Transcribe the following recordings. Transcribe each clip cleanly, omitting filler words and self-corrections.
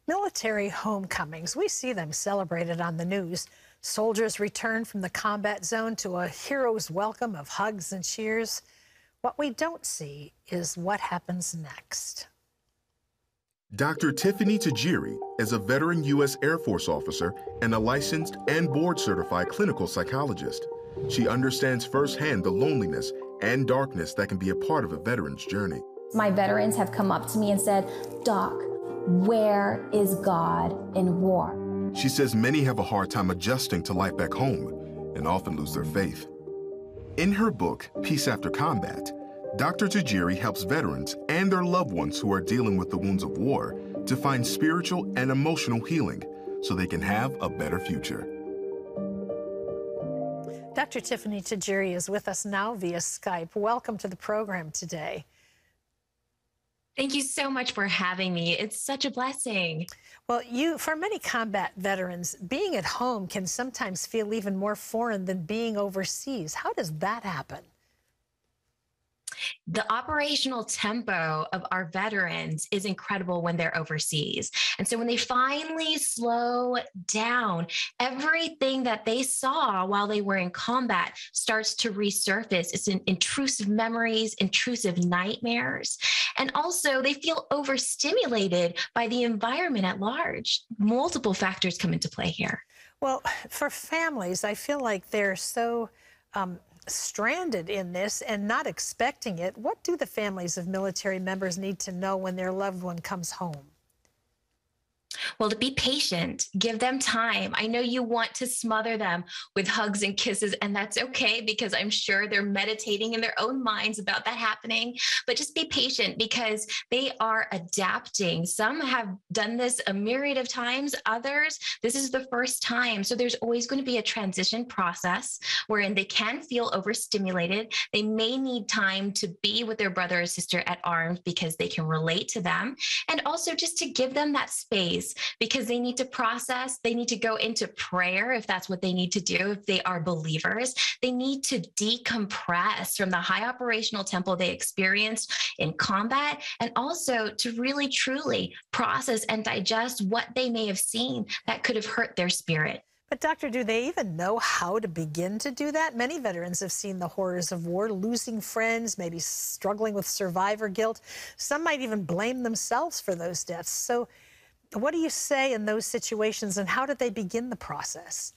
Military homecomings, we see them celebrated on the news. Soldiers return from the combat zone to a hero's welcome of hugs and cheers. What we don't see is what happens next. Dr. Tiffany Tajiri is a veteran U.S. Air Force officer and a licensed and board-certified clinical psychologist. She understands firsthand the loneliness and darkness that can be a part of a veteran's journey. My veterans have come up to me and said, "Doc, where is God in war?" She says many have a hard time adjusting to life back home and often lose their faith. In her book, Peace After Combat, Dr. Tajiri helps veterans and their loved ones who are dealing with the wounds of war to find spiritual and emotional healing so they can have a better future. Dr. Tiffany Tajiri is with us now via Skype. Welcome to the program today. Thank you so much for having me. It's such a blessing. Well, for many combat veterans, being at home can sometimes feel even more foreign than being overseas. How does that happen? The operational tempo of our veterans is incredible when they're overseas. And so when they finally slow down, everything that they saw while they were in combat starts to resurface. It's intrusive memories, intrusive nightmares. And also they feel overstimulated by the environment at large. Multiple factors come into play here. Well, for families, I feel like they're so stranded in this and not expecting it. What do the families of military members need to know when their loved one comes home? Well, to be patient, give them time. I know you want to smother them with hugs and kisses, and that's okay because I'm sure they're meditating in their own minds about that happening. But just be patient because they are adapting. Some have done this a myriad of times. Others, this is the first time. So there's always going to be a transition process wherein they can feel overstimulated. They may need time to be with their brother or sister at arms because they can relate to them. And also just to give them that space, because they need to process, they need to go into prayer if that's what they need to do, if they are believers. They need to decompress from the high operational tempo they experienced in combat, and also to really, truly process and digest what they may have seen that could have hurt their spirit. But doctor, do they even know how to begin to do that? Many veterans have seen the horrors of war, losing friends, maybe struggling with survivor guilt. Some might even blame themselves for those deaths. So what do you say in those situations, and how did they begin the process?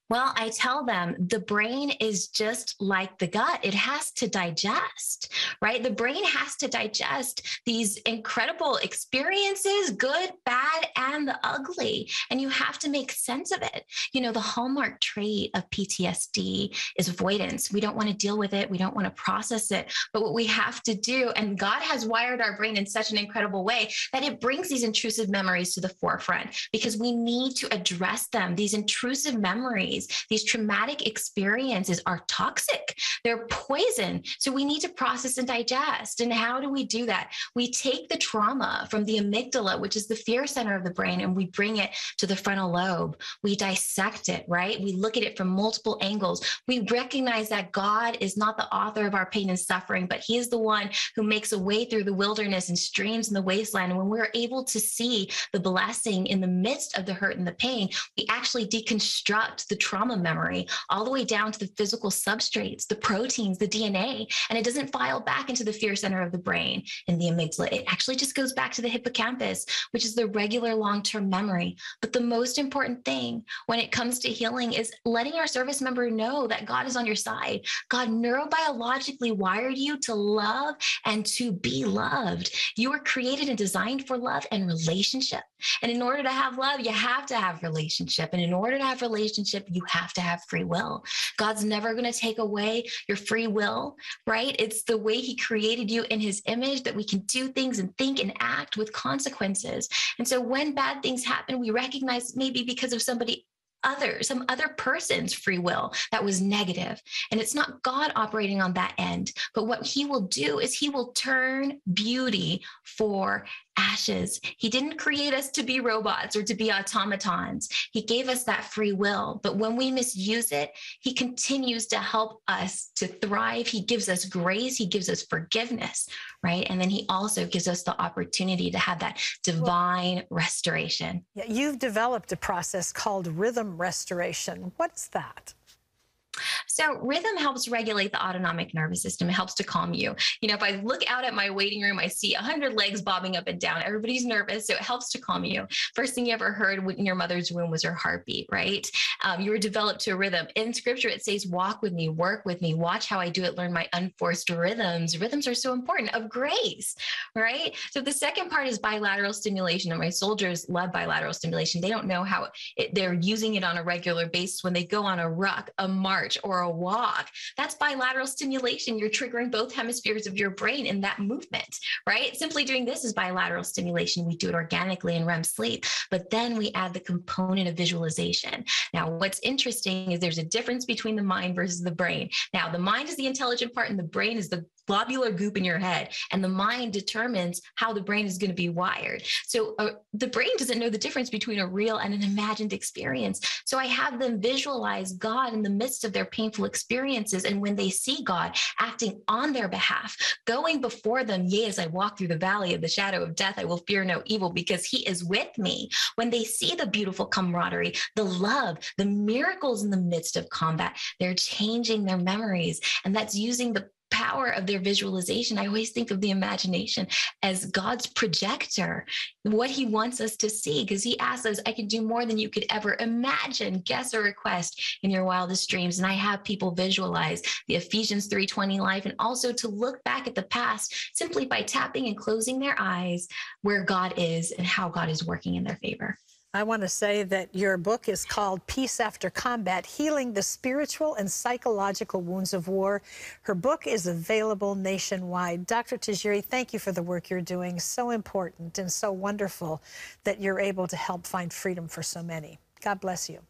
Well, I tell them the brain is just like the gut. It has to digest, right? The brain has to digest these incredible experiences, good, bad, and the ugly. And you have to make sense of it. You know, the hallmark trait of PTSD is avoidance. We don't want to deal with it. We don't want to process it. But what we have to do, and God has wired our brain in such an incredible way that it brings these intrusive memories to the forefront because we need to address them. These intrusive memories, these traumatic experiences are toxic. They're poison. So we need to process and digest. And how do we do that? We take the trauma from the amygdala, which is the fear center of the brain, and we bring it to the frontal lobe. We dissect it, right? We look at it from multiple angles. We recognize that God is not the author of our pain and suffering, but He is the one who makes a way through the wilderness and streams in the wasteland. And when we're able to see the blessing in the midst of the hurt and the pain, we actually deconstruct the trauma memory all the way down to the physical substrates, the proteins, the DNA, and it doesn't file back into the fear center of the brain in the amygdala. It actually just goes back to the hippocampus, which is the regular long-term memory. But the most important thing when it comes to healing is letting our service member know that God is on your side. God neurobiologically wired you to love and to be loved. You were created and designed for love and relationship. And in order to have love, you have to have relationship. And in order to have relationship, you have to have free will. God's never going to take away your free will, right? It's the way He created you in His image that we can do things and think and act with consequences. And so when bad things happen, we recognize maybe because of some other person's free will that was negative. And it's not God operating on that end. But what He will do is He will turn beauty for ashes. He didn't create us to be robots or to be automatons. He gave us that free will. But when we misuse it, he continues to help us to thrive. He gives us grace. He gives us forgiveness, right? And then he also gives us the opportunity to have that divine restoration. Yeah, you've developed a process called rhythm restoration. What's that? So rhythm helps regulate the autonomic nervous system. It helps to calm you. You know, if I look out at my waiting room, I see 100 legs bobbing up and down. Everybody's nervous, so it helps to calm you. First thing you ever heard in your mother's womb was her heartbeat, right? You were developed to a rhythm. In scripture, it says, walk with me, work with me, watch how I do it, learn my unforced rhythms. Rhythms are so important, of grace, right? So the second part is bilateral stimulation, and my soldiers love bilateral stimulation. They don't know how they're using it on a regular basis when they go on a ruck, a march, or a walk. That's bilateral stimulation. You're triggering both hemispheres of your brain in that movement, right? Simply doing this is bilateral stimulation. We do it organically in REM sleep, but then we add the component of visualization. Now, what's interesting is there's a difference between the mind versus the brain. Now, the mind is the intelligent part and the brain is the globular goop in your head, and the mind determines how the brain is going to be wired. So the brain doesn't know the difference between a real and an imagined experience. So I have them visualize God in the midst of their painful experiences. And when they see God acting on their behalf, going before them, yea, as I walk through the valley of the shadow of death, I will fear no evil because he is with me. When they see the beautiful camaraderie, the love, the miracles in the midst of combat, they're changing their memories. And that's using the power of their visualization. I always think of the imagination as God's projector, what he wants us to see, because he asks us, I can do more than you could ever imagine, guess, or request in your wildest dreams. And I have people visualize the Ephesians 3:20 life, and also to look back at the past simply by tapping and closing their eyes where God is and how God is working in their favor. I want to say that your book is called Peace After Combat, Healing the Spiritual and Psychological Wounds of War. Her book is available nationwide. Dr. Tajiri, thank you for the work you're doing. So important and so wonderful that you're able to help find freedom for so many. God bless you.